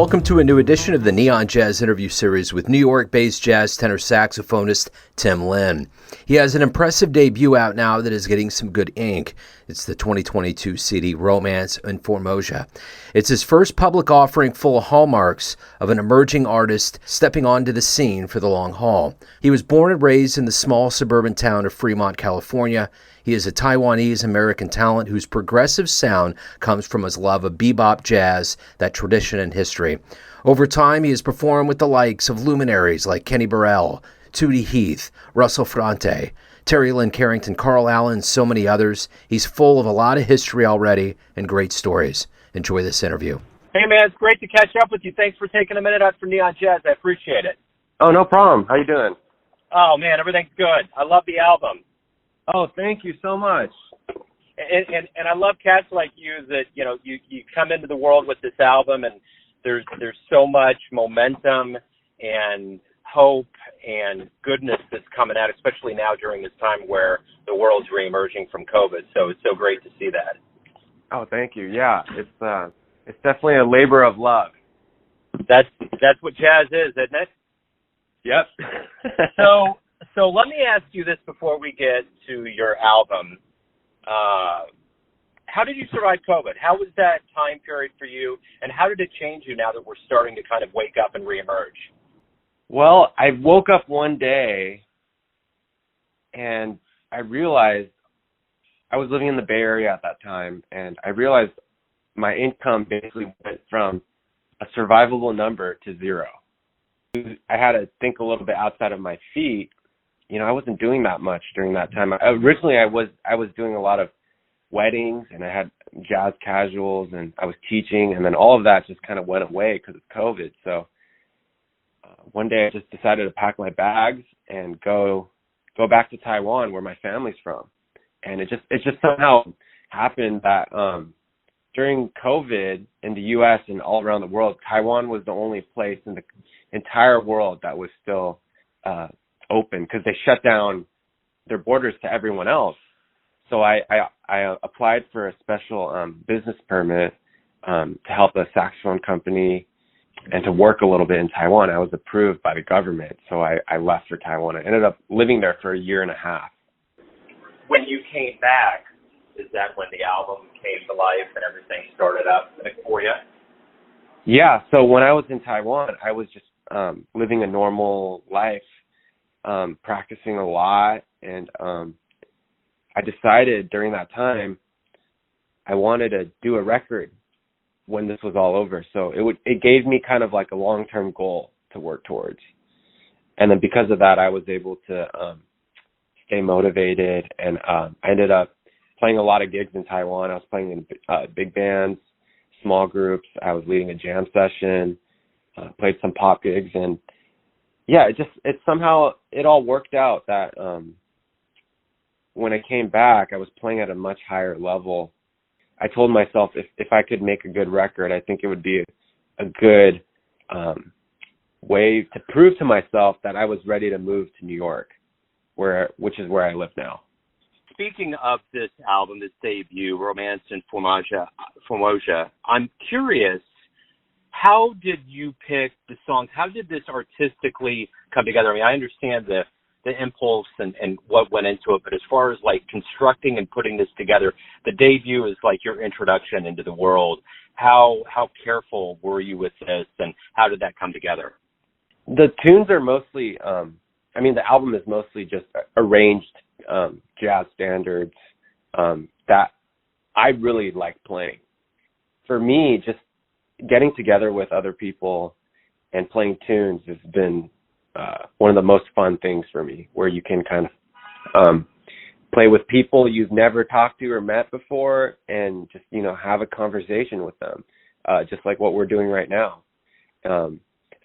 Welcome to a new edition of the Neon Jazz interview series with New York-based jazz tenor saxophonist Tim Lynn. He has an impressive debut out now that is getting some good ink. It's the 2022 CD Romance In Formosa. It's his first public offering full of hallmarks of an emerging artist stepping onto the scene for the long haul. He was born and raised in the small suburban town of Fremont, California. He is a Taiwanese-American talent whose progressive sound comes from his love of bebop jazz, that tradition and history. Over time, he has performed with the likes of luminaries like Kenny Burrell, Tootie Heath, Ferrante, Terri Lyne Carrington, Carl Allen, and so many others. He's full of a lot of history already and great stories. Enjoy this interview. Hey, man, it's great to catch up with you. Thanks for taking a minute out for Neon Jazz. I appreciate it. Oh, no problem. How you doing? Oh, man, everything's good. I love the album. Oh, thank you so much. And I love cats like you that, you know, you come into the world with this album and there's so much momentum and hope and goodness that's coming out, especially now during this time where the world's reemerging from COVID. So it's so great to see that. Oh, thank you. Yeah, it's definitely a labor of love. That's what jazz is, isn't it? Yep. So let me ask you this before we get to your album. How did you survive COVID? How was that time period for you, and how did it change you now that we're starting to kind of wake up and reemerge? Well, I woke up one day and I realized I was living in the Bay Area at that time, and I realized my income basically went from a survivable number to zero. I had to think a little bit outside of my feet. You know, I wasn't doing that much during that time. Originally, I was doing a lot of weddings, and I had jazz casuals, and I was teaching, and then all of that just kind of went away because of COVID. So one day, I just decided to pack my bags and go back to Taiwan, where my family's from. And it just somehow happened that during COVID in the U.S. and all around the world, Taiwan was the only place in the entire world that was still open because they shut down their borders to everyone else. So I applied for a special business permit to help a saxophone company and to work a little bit in Taiwan. I was approved by the government, so I left for Taiwan. I ended up living there for a year and a half. When you came back, is that when the album came to life and everything started up for you? Yeah, so when I was in Taiwan, I was just living a normal life, practicing a lot, and I decided during that time I wanted to do a record when this was all over. So it gave me kind of like a long-term goal to work towards. And then because of that, I was able to stay motivated, and I ended up playing a lot of gigs in Taiwan. I was playing in big bands, small groups. I was leading a jam session, played some pop gigs, and yeah, it somehow all worked out that when I came back, I was playing at a much higher level. I told myself if I could make a good record, I think it would be a good way to prove to myself that I was ready to move to New York, which is where I live now. Speaking of this album, this debut, Romance in Formosa, I'm curious, how did you pick the songs? How did this artistically come together? I mean, I understand the impulse and what went into it, but as far as like constructing and putting this together, the debut is like your introduction into the world. How careful were you with this, and how did that come together? The tunes are mostly, the album is mostly just arranged jazz standards that I really like playing. For me, just getting together with other people and playing tunes has been one of the most fun things for me, where you can kind of play with people you've never talked to or met before and just, have a conversation with them, just like what we're doing right now.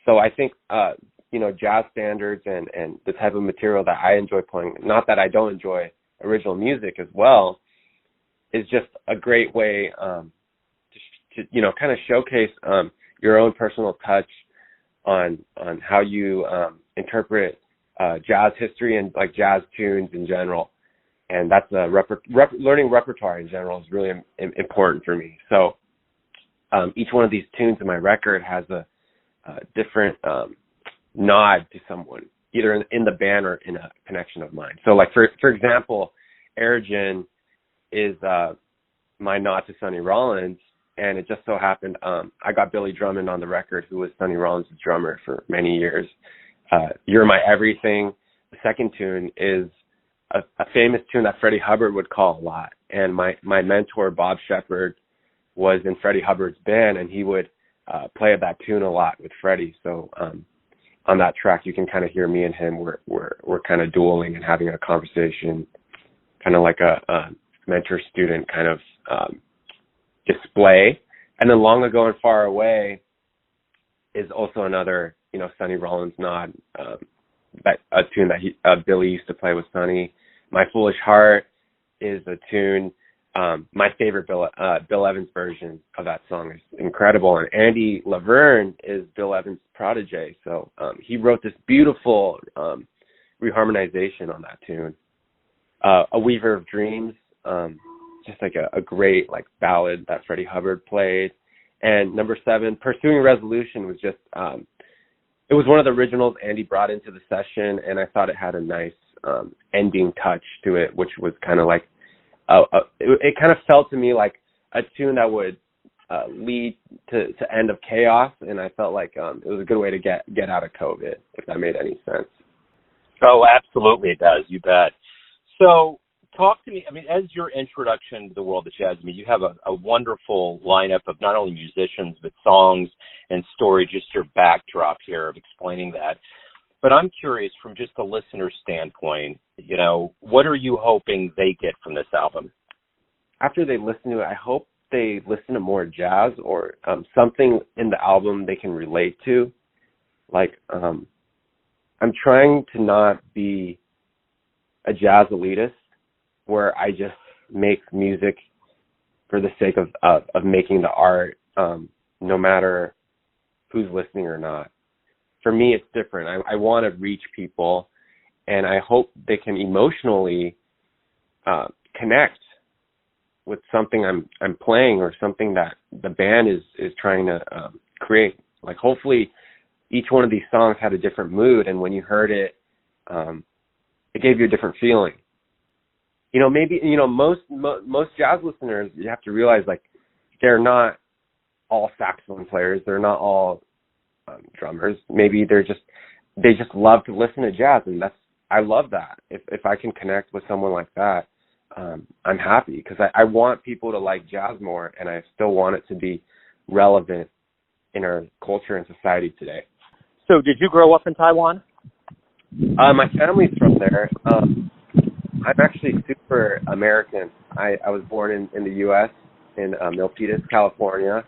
So I think, jazz standards and the type of material that I enjoy playing, not that I don't enjoy original music as well, is just a great way to kind of showcase your own personal touch on how you interpret jazz history and like jazz tunes in general. And that's learning repertoire in general is really important for me. So each one of these tunes in my record has different nod to someone, either in the band or in a connection of mine. So, like for example, Airgen is my nod to Sonny Rollins, and it just so happened I got Billy Drummond on the record, who was Sonny Rollins' drummer for many years. You're My Everything, the second tune, is a famous tune that Freddie Hubbard would call a lot. And my mentor, Bob Shepard, was in Freddie Hubbard's band, and he would play that tune a lot with Freddie. So on that track, you can kind of hear me and him. We're kind of dueling and having a conversation, kind of like a mentor-student kind of display. And then Long Ago and Far Away is also another, Sonny Rollins nod, a tune that Billy used to play with Sonny. My Foolish Heart is a tune. My favorite Bill Evans version of that song is incredible. And Andy Laverne is Bill Evans' protege. So he wrote this beautiful reharmonization on that tune. A Weaver of Dreams, just like a great ballad that Freddie Hubbard played. And number 7, Pursuing Resolution, was just it was one of the originals Andy brought into the session, and I thought it had a nice ending touch to it, which was kind of like it kind of felt to me like a tune that would lead to End of Chaos, and I felt like it was a good way to get out of COVID, if that made any sense. Oh, absolutely, it does. You bet. So, talk to me. I mean, as your introduction to the world of jazz, you have a wonderful lineup of not only musicians, but songs and story, just your backdrop here of explaining that. But I'm curious, from just a listener standpoint, what are you hoping they get from this album? After they listen to it, I hope they listen to more jazz or something in the album they can relate to. I'm trying to not be a jazz elitist where I just make music for the sake of making the art, no matter who's listening or not. For me, it's different. I want to reach people, and I hope they can emotionally connect with something I'm playing or something that the band is trying to create. Hopefully, each one of these songs had a different mood, and when you heard it, it gave you a different feeling. Maybe most jazz listeners, you have to realize they're not all saxophone players. They're not all drummers. Maybe they just love to listen to jazz, and I love that. If I can connect with someone like that, I'm happy, because I want people to like jazz more, and I still want it to be relevant in our culture and society today. So, did you grow up in Taiwan? My family's from there. I'm actually super American. I was born in the U.S. in Milpitas, California.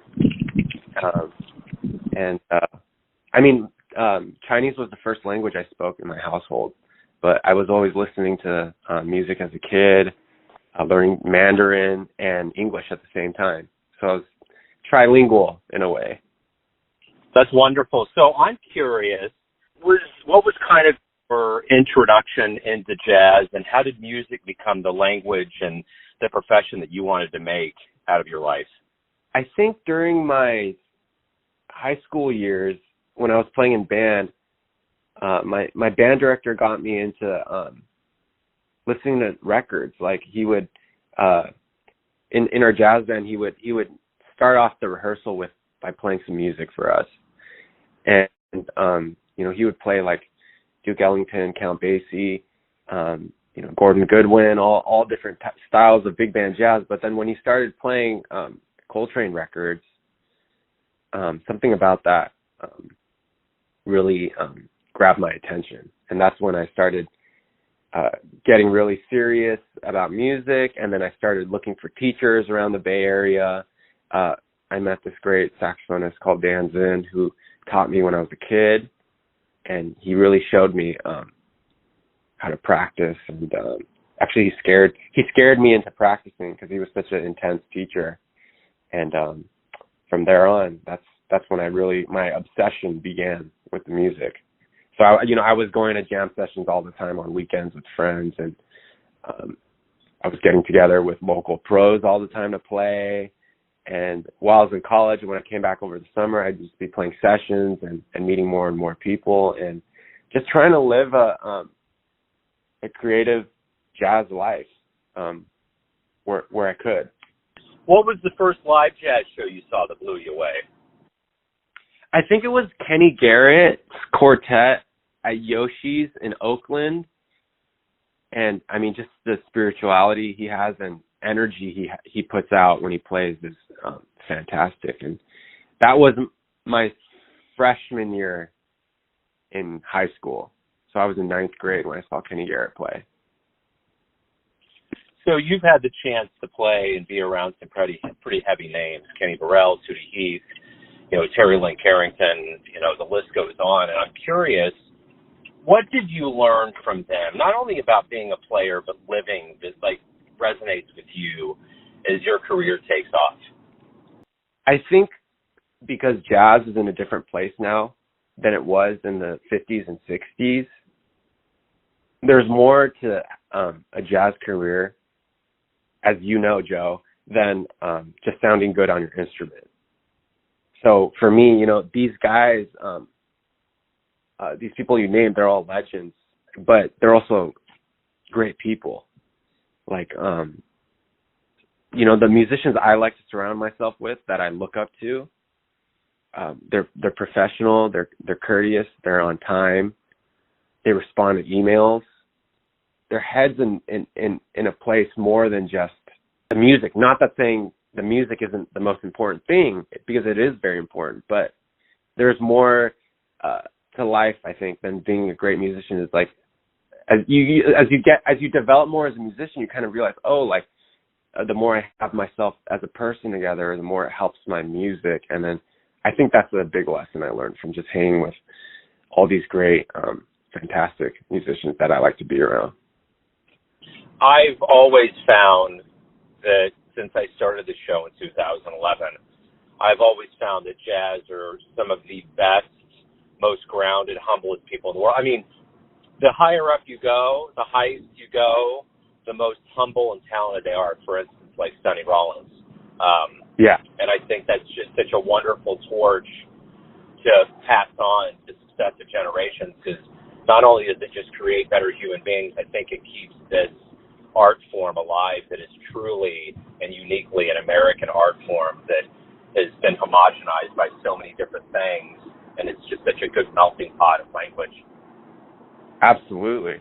Chinese was the first language I spoke in my household, but I was always listening to music as a kid, learning Mandarin and English at the same time. So I was trilingual in a way. That's wonderful. So I'm curious, what was kind of your introduction into jazz, and how did music become the language and the profession that you wanted to make out of your life? I think during my high school years, when I was playing in band, my band director got me into listening to records. He would in our jazz band, he would start off the rehearsal by playing some music for us, and he would play Duke Ellington, Count Basie, Gordon Goodwin, all different styles of big band jazz. But then when he started playing Coltrane records, something about that really grabbed my attention. And that's when I started getting really serious about music. And then I started looking for teachers around the Bay Area. I met this great saxophonist called Dan Zinn, who taught me when I was a kid. And he really showed me how to practice. And actually, he scared me into practicing because he was such an intense teacher. And from there on, that's when my obsession began with the music. So I was going to jam sessions all the time on weekends with friends, and I was getting together with local pros all the time to play. And while I was in college, and when I came back over the summer, I'd just be playing sessions and meeting more and more people, and just trying to live a creative jazz life where I could. What was the first live jazz show you saw that blew you away? I think it was Kenny Garrett's quartet at Yoshi's in Oakland. And I mean, just the spirituality he has and energy he puts out when he plays is fantastic. And that was my freshman year in high school. So I was in 9th grade when I saw Kenny Garrett play. So you've had the chance to play and be around some pretty heavy names: Kenny Burrell, Tootie Heath, Terri Lyne Carrington. The list goes on. And I'm curious, what did you learn from them? Not only about being a player, but living that resonates with you as your career takes off. I think because jazz is in a different place now than it was in the 50s and 60s, there's more to a jazz career, as you know, Joe, than just sounding good on your instrument. So for me, these guys, these people you named, they're all legends, but they're also great people. The musicians I like to surround myself with, that I look up to, they're professional, they're courteous, they're on time, they respond to emails. Their heads in a place more than just the music. Not that saying the music isn't the most important thing, because it is very important, but there's more to life, I think, than being a great musician. Is as you develop more as a musician, you kind of realize, the more I have myself as a person together, the more it helps my music. And then I think that's a big lesson I learned from just hanging with all these great, fantastic musicians that I like to be around. I've always found that since I started the show in 2011, I've always found that jazz are some of the best, most grounded, humblest people in the world. I mean, the higher up you go, the highest you go, the most humble and talented they are. For instance, like Sonny Rollins. And I think that's just such a wonderful torch to pass on to successive generations, because not only does it just create better human beings, I think it keeps this art form alive that is truly and uniquely an American art form that has been homogenized by so many different things, and it's just such a good melting pot of language. Absolutely.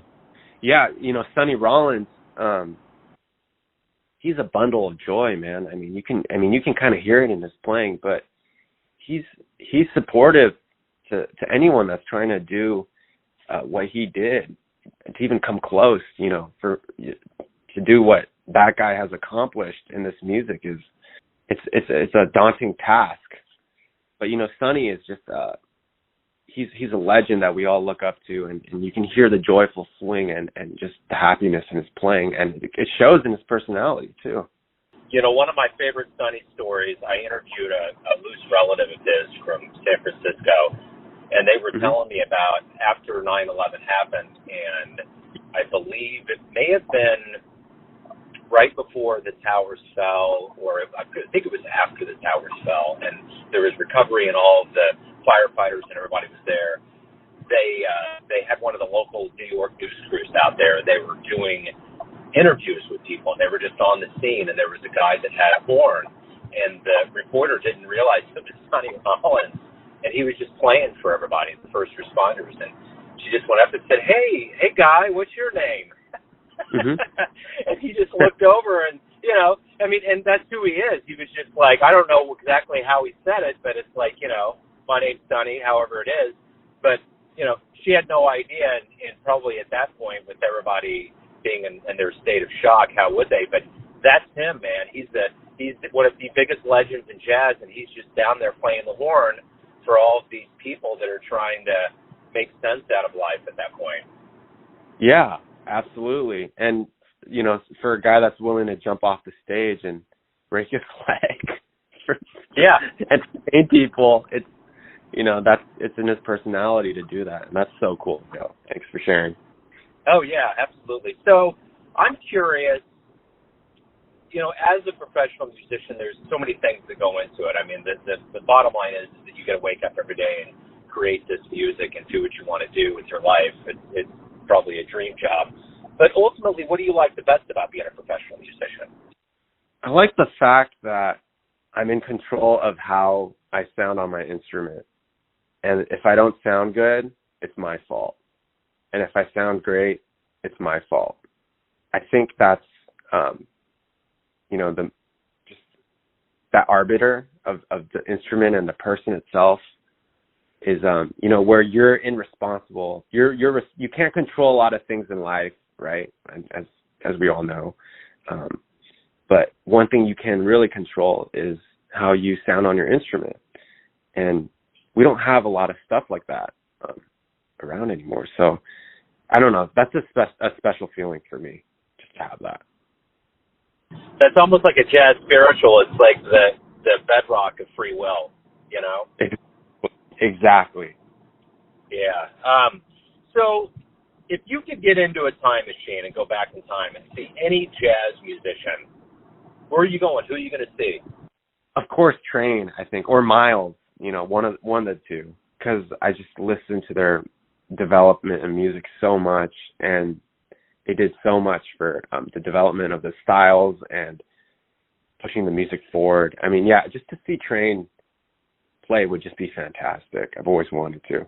Yeah, Sonny Rollins, he's a bundle of joy, man. You can kind of hear it in his playing, but he's supportive to anyone that's trying to do what he did, to even come close, to do what that guy has accomplished in this music it's a daunting task. But Sonny is just he's a legend that we all look up to, and you can hear the joyful swing and just the happiness in his playing, and it shows in his personality too. One of my favorite Sonny stories, I interviewed a loose relative of his from San Francisco, and they were telling me about after 9/11 happened, and I believe it may have been right before the towers fell, or I think it was after the towers fell, and there was recovery and all of the firefighters and everybody was there. They had one of the local New York news crews out there. They were doing interviews with people, and they were just on the scene, and there was a guy that had a horn, and the reporter didn't realize it was Sonny Rollins, and he was just playing for everybody, the first responders, and she just went up and said, hey guy, what's your name? And he just looked over, and and that's who he is. He was just like, I don't know exactly how he said it, but it's like, my name's Sonny, however it is. But she had no idea, and probably at that point, with everybody being in their state of shock, how would they? But that's him, man. He's one of the biggest legends in jazz, and he's just down there playing the horn for all of these people that are trying to make sense out of life at that point. Yeah, absolutely. And for a guy that's willing to jump off the stage and break his leg and train people, it's it's in his personality to do that, and that's so cool. Thanks for sharing. Oh yeah, absolutely. So I'm curious, as a professional musician, there's so many things that go into it. I mean, the bottom line is that you got to wake up every day and create this music and do what you want to do with your life. It's probably a dream job. But ultimately, what do you like the best about being a professional musician? I like the fact that I'm in control of how I sound on my instrument. And if I don't sound good, it's my fault. And if I sound great, it's my fault. I think that's, just that arbiter of the instrument and the person itself is, where you're irresponsible. You can't control a lot of things in life, right? As we all know. But one thing you can really control is how you sound on your instrument. And we don't have a lot of stuff like that around anymore. So I don't know. That's a special feeling for me, just to have that. That's almost like a jazz spiritual. It's like the bedrock of free will, Exactly. Yeah. So if you could get into a time machine and go back in time and see any jazz musician, where are you going? Who are you going to see? Of course, Train, I think, or Miles, one of the two, because I just listened to their development in music so much, and they did so much for the development of the styles and pushing the music forward. I mean, yeah, just to see Train play would just be fantastic. I've always wanted to.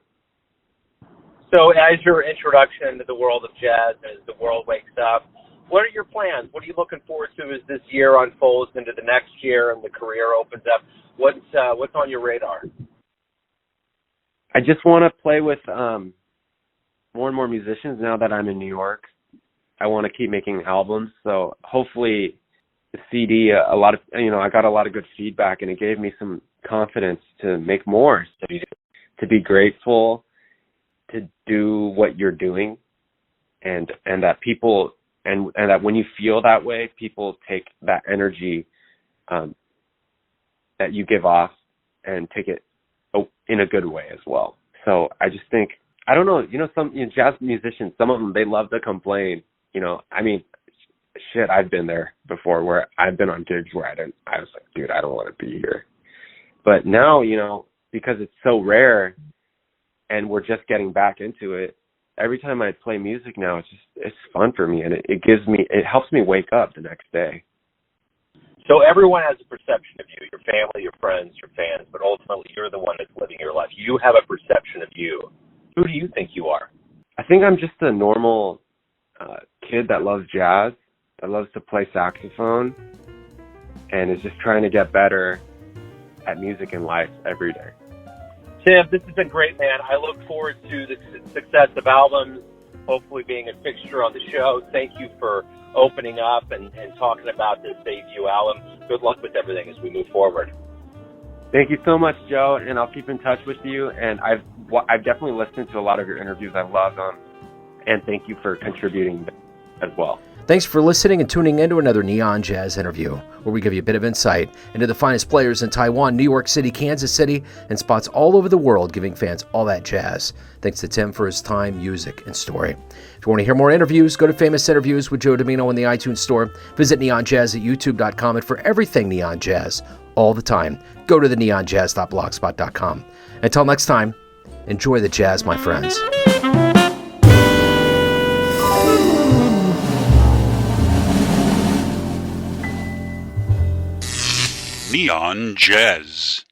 So as your introduction to the world of jazz, as the world wakes up, what are your plans? What are you looking forward to as this year unfolds into the next year and the career opens up? What's on your radar? I just want to play with more and more musicians now that I'm in New York. I want to keep making albums, so hopefully the CD, I got a lot of good feedback, and it gave me some confidence to make more, to be grateful, to do what you're doing, and that people, and that when you feel that way, people take that energy that you give off and take it in a good way as well. So I just think, I don't know, some jazz musicians, some of them, they love to complain. I mean, shit, I've been there before where I've been on gigs where I was like, dude, I don't want to be here. But now, because it's so rare and we're just getting back into it, every time I play music now, it's fun for me, and it helps me wake up the next day. So everyone has a perception of you, your family, your friends, your fans, but ultimately you're the one that's living your life. You have a perception of you. Who do you think you are? I think I'm just a normal kid that loves jazz, that loves to play saxophone, and is just trying to get better at music and life every day. Tim, this has been great, man. I look forward to the success of albums, hopefully being a fixture on the show. Thank you for opening up and talking about this debut album. Good luck with everything as we move forward. Thank you so much, Joe, and I'll keep in touch with you. And I've definitely listened to a lot of your interviews. I've loved them, and thank you for contributing as well. Thanks for listening and tuning in to another Neon Jazz interview, where we give you a bit of insight into the finest players in Taiwan, New York City, Kansas City, and spots all over the world, giving fans all that jazz. Thanks to Tim for his time, music, and story. If you want to hear more interviews, go to Famous Interviews with Joe Domino in the iTunes Store. Visit neonjazz at youtube.com, and for everything Neon Jazz, all the time, go to the neonjazz.blogspot.com. Until next time, enjoy the jazz, my friends. Neon Jazz.